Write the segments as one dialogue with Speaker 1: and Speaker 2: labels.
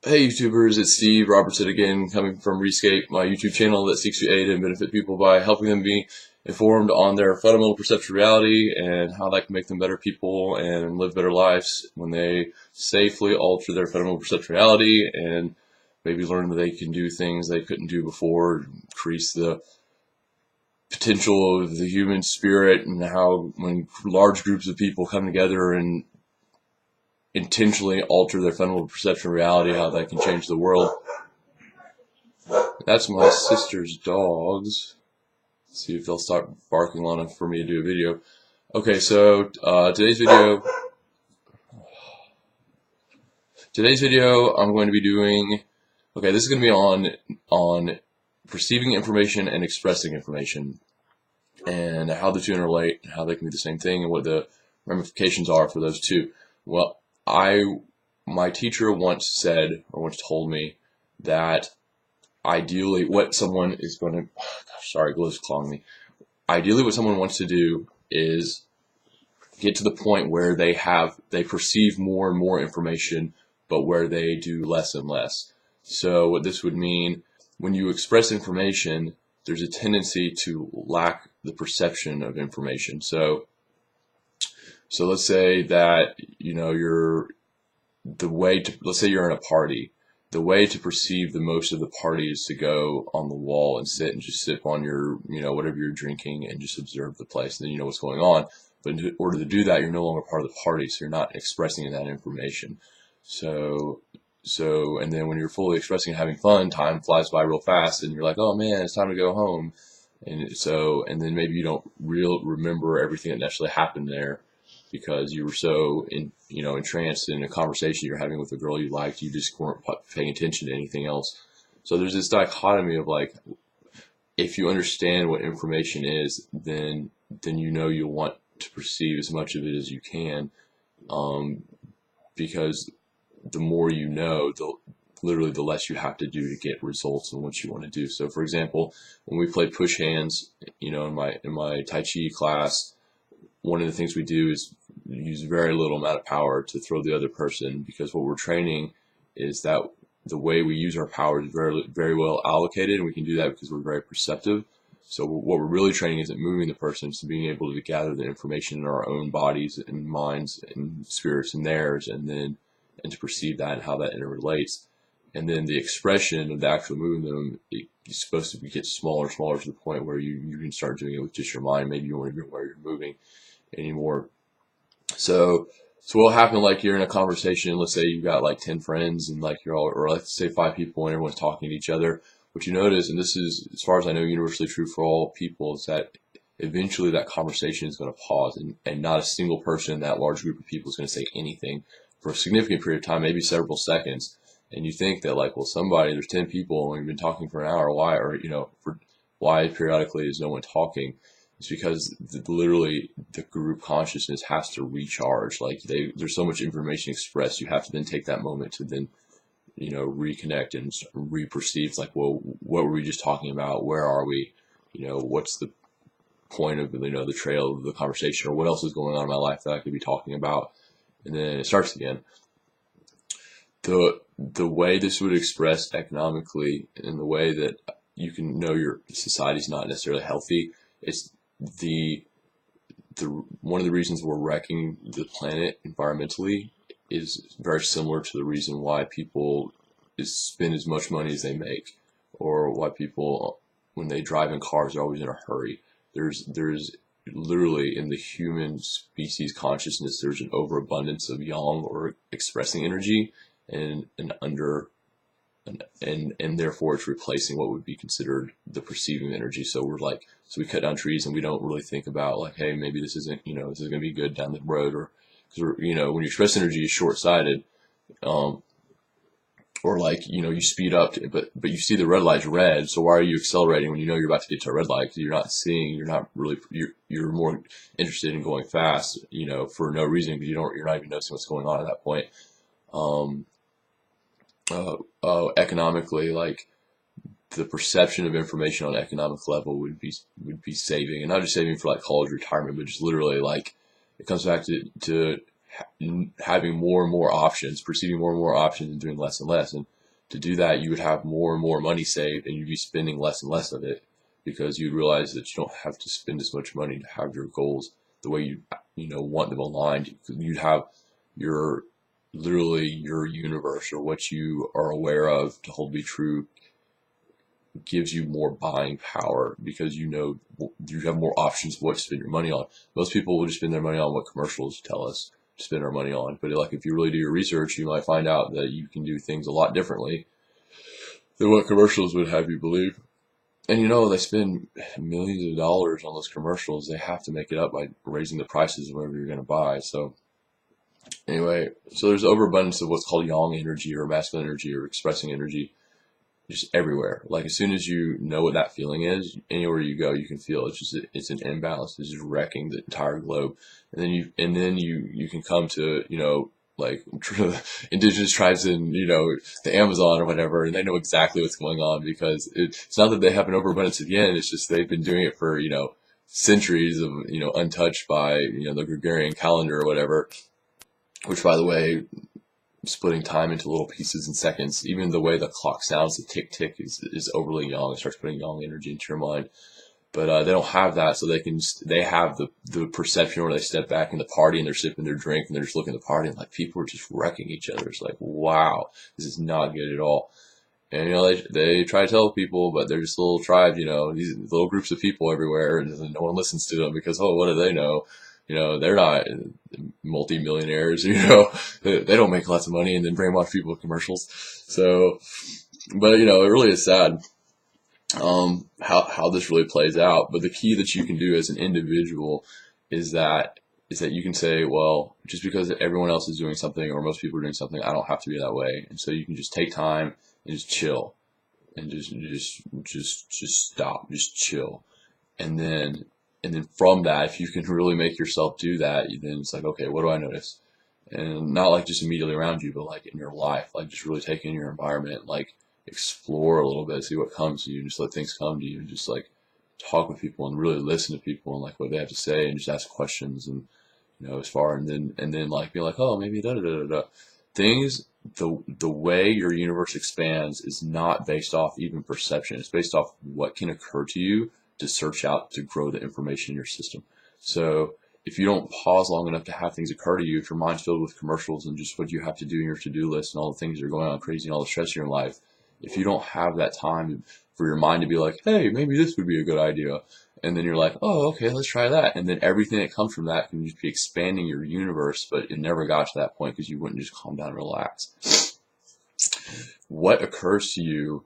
Speaker 1: Hey YouTubers, it's Steve Robertson again, coming from Rescape, my YouTube channel that seeks to aid and benefit people by helping them be informed on their fundamental perception of reality and how that can make them better people and live better lives when they safely alter their fundamental perception of reality and maybe learn that they can do things they couldn't do before, increase the potential of the human spirit, and how when large groups of people come together and intentionally alter their fundamental perception of reality, how that can change the world. That's my sister's dogs. Let's see if they'll start barking long enough for me to do a video. Okay, so today's video I'm going to be doing. Okay, this is going to be on perceiving information and expressing information, and how the two interrelate, and how they can be the same thing, and what the ramifications are for those two. Well, my teacher once said, or once told me, that ideally what someone is going to, sorry, glow's clawing me. Ideally what someone wants to do is get to the point where they perceive more and more information, but where they do less and less. So what this would mean, when you express information, there's a tendency to lack the perception of information. So let's say that, let's say you're in a party. The way to perceive the most of the party is to go on the wall and sit and just sip on your, whatever you're drinking and just observe the place, and then you know what's going on. But in order to do that, you're no longer part of the party, so you're not expressing that information. So, and then when you're fully expressing and having fun, time flies by real fast, and you're like, oh man, it's time to go home. And and then maybe you don't remember everything that actually happened there, because you were so entranced in a conversation you're having with a girl you liked, you just weren't paying attention to anything else. So there's this dichotomy of, like, if you understand what information is, then you'll want to perceive as much of it as you can, because the more you know, literally the less you have to do to get results in what you want to do. So for example, when we play push hands, in my Tai Chi class, one of the things we do is use very little amount of power to throw the other person, because what we're training is that the way we use our power is very, very well allocated, and we can do that because we're very perceptive. So what we're really training isn't moving the person, it's being able to gather the information in our own bodies and minds and spirits and theirs, and to perceive that and how that interrelates. And then the expression of the actual moving them is supposed to get smaller and smaller, to the point where you can start doing it with just your mind. Maybe you won't even know where you're moving anymore. So what'll happen, like, you're in a conversation, let's say you've got like 10 friends, and like you're all, or let's say 5 people, and everyone's talking to each other. What you notice, and this is, as far as I know, universally true for all people, is that eventually that conversation is going to pause, and not a single person in that large group of people is going to say anything for a significant period of time, maybe several seconds. And you think that, like, well, there's 10 people and we've been talking for an hour, why periodically is no one talking? It's because literally the group consciousness has to recharge. Like, there's so much information expressed, you have to then take that moment to then, reconnect and re-perceive, like, well, what were we just talking about? Where are we? What's the point of, the trail of the conversation, or what else is going on in my life that I could be talking about? And then it starts again. The way this would express economically, and the way that you can know your society's not necessarily healthy, it's one of the reasons we're wrecking the planet environmentally is very similar to the reason why people spend as much money as they make, or why people, when they drive in cars, are always in a hurry. There's literally, in the human species consciousness, there's an overabundance of yang, or expressing energy, and therefore it's replacing what would be considered the perceiving energy. So we cut down trees, and we don't really think about, like, hey, maybe this isn't, this is going to be good down the road, or because when you express energy is short-sighted, or like, you speed up, but you see the red light's red, so why are you accelerating when you know you're about to get to a red light? Because you're more interested in going fast, for no reason, because you're not even noticing what's going on at that point. Economically, like, the perception of information on economic level would be saving, and not just saving for like college retirement, but just literally, like, it comes back to having more and more options, perceiving more and more options, and doing less and less. And to do that, you would have more and more money saved, and you'd be spending less and less of it, because you'd realize that you don't have to spend as much money to have your goals the way you want them aligned. You'd have your literally your universe, or what you are aware of to hold to be true, gives you more buying power, because you have more options of what to spend your money on. Most people will just spend their money on what commercials tell us to spend our money on. But like, if you really do your research, you might find out that you can do things a lot differently than what commercials would have you believe. And they spend millions of dollars on those commercials. They have to make it up by raising the prices of whatever you're going to buy. So anyway, so there's overabundance of what's called yang energy, or masculine energy, or expressing energy, just everywhere. Like, as soon as you know what that feeling is, anywhere you go, you can feel it. It's an imbalance. It's just wrecking the entire globe. And then you can come to, like indigenous tribes in, the Amazon or whatever, and they know exactly what's going on, because it's not that they have an overabundance of yen. It's just they've been doing it for, centuries of, untouched by, the Gregorian calendar or whatever, which, by the way, splitting time into little pieces and seconds, even the way the clock sounds, the tick tick is overly yang. It starts putting yang energy into your mind. But they don't have that, so they have the perception where they step back in the party and they're sipping their drink and they're just looking at the party, and like, people are just wrecking each other. It's like, wow, this is not good at all. And they try to tell people, but they're just little tribes, these little groups of people everywhere, and no one listens to them, because, oh, what do they know? They're not multi-millionaires, they don't make lots of money and then brainwash people with commercials. So, but it really is sad how this really plays out. But the key that you can do as an individual is that you can say, well, just because everyone else is doing something, or most people are doing something, I don't have to be that way. And so you can just take time and just chill, and just stop, just chill. And then from that, if you can really make yourself do that, then it's like, okay, what do I notice? And not like just immediately around you, but like in your life, like just really take in your environment, like explore a little bit, see what comes to you, and just let things come to you, and just like talk with people and really listen to people and like what they have to say, and just ask questions, and and then like be like, oh, maybe da da da da. Things, the way your universe expands is not based off even perception. It's based off what can occur to you to search out to grow the information in your system. So if you don't pause long enough to have things occur to you, if your mind's filled with commercials and just what you have to do in your to-do list and all the things that are going on crazy and all the stress in your life, if you don't have that time for your mind to be like, hey, maybe this would be a good idea, and then you're like, oh, okay, let's try that, and then everything that comes from that can just be expanding your universe, but it never got to that point because you wouldn't just calm down and relax. What occurs to you,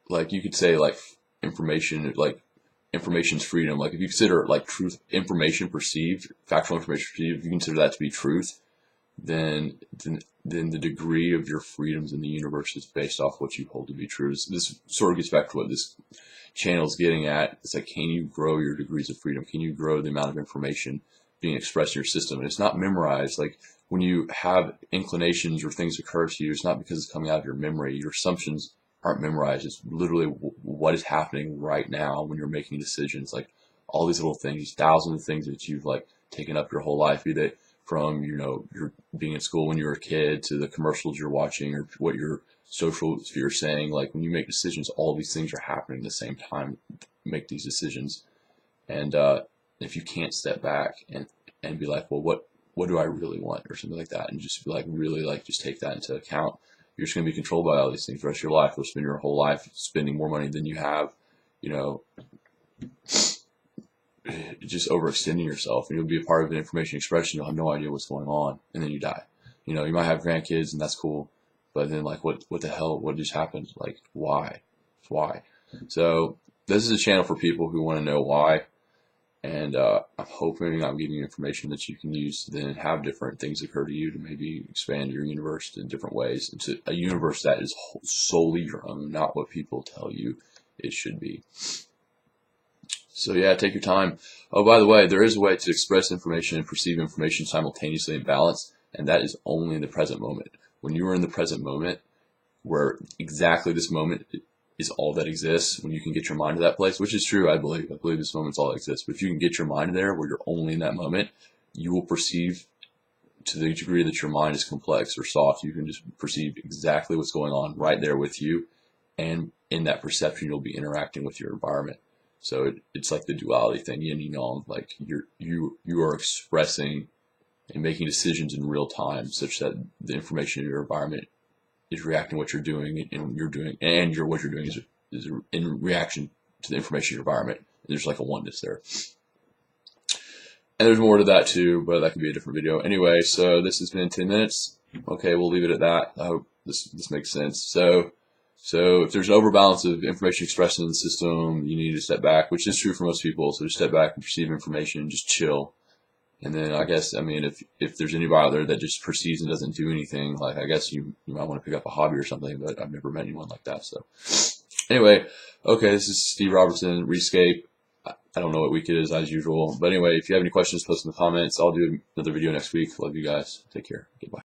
Speaker 1: like, you could say, like, information's freedom. Like, if you consider like truth, information perceived, factual information perceived, if you consider that to be truth, then the degree of your freedoms in the universe is based off what you hold to be true. This sort of gets back to what this channel is getting at. It's like, can you grow your degrees of freedom? Can you grow the amount of information being expressed in your system? And it's not memorized. Like, when you have inclinations or things occur to you, it's not because it's coming out of your memory. Your assumptions aren't memorized. It's literally what is happening right now when you're making decisions. Like, all these little things, thousands of things that you've like taken up your whole life, be that from you're being in school when you were a kid, to the commercials you're watching, or what your social sphere is saying. Like, when you make decisions, all these things are happening at the same time. Make these decisions, and if you can't step back and be like, well, what do I really want, or something like that, and just be like, really, like, just take that into account, you're just going to be controlled by all these things the rest of your life. You'll spend your whole life spending more money than you have, just overextending yourself, and you'll be a part of an information expression. You'll have no idea what's going on, and then you die. You might have grandkids, and that's cool, but then, like, what the hell? What just happened? Like, why? Why? So this is a channel for people who want to know why, and I'm hoping I'm giving you information that you can use to then have different things occur to you to maybe expand your universe in different ways, into a universe that is solely your own, not what people tell you it should be. So yeah, take your time. Oh, by the way, there is a way to express information and perceive information simultaneously in balance, and that is only in the present moment. When you are in the present moment, where exactly this moment is all that exists, when you can get your mind to that place, which is true, I believe this moment's all that exists, but if you can get your mind there where you're only in that moment, you will perceive to the degree that your mind is complex or soft, you can just perceive exactly what's going on right there with you, and in that perception, you'll be interacting with your environment. So it's like the duality thing, yin and yang. Like you are expressing and making decisions in real time, such that the information in your environment is reacting to what you're doing, and what you're doing is in reaction to the information in your environment. There's like a oneness there. And there's more to that too, but that could be a different video. Anyway, so this has been 10 minutes. Okay, we'll leave it at that. I hope this makes sense. So if there's an overbalance of information expressed in the system, you need to step back, which is true for most people. So just step back and perceive information, just chill. And then I guess, I mean, if there's anybody out there that just perceives and doesn't do anything, like, I guess you might want to pick up a hobby or something, but I've never met anyone like that. So anyway, okay, this is Steve Robertson, Rescape. I don't know what week it is as usual. But anyway, if you have any questions, post in the comments. I'll do another video next week. Love you guys. Take care. Goodbye.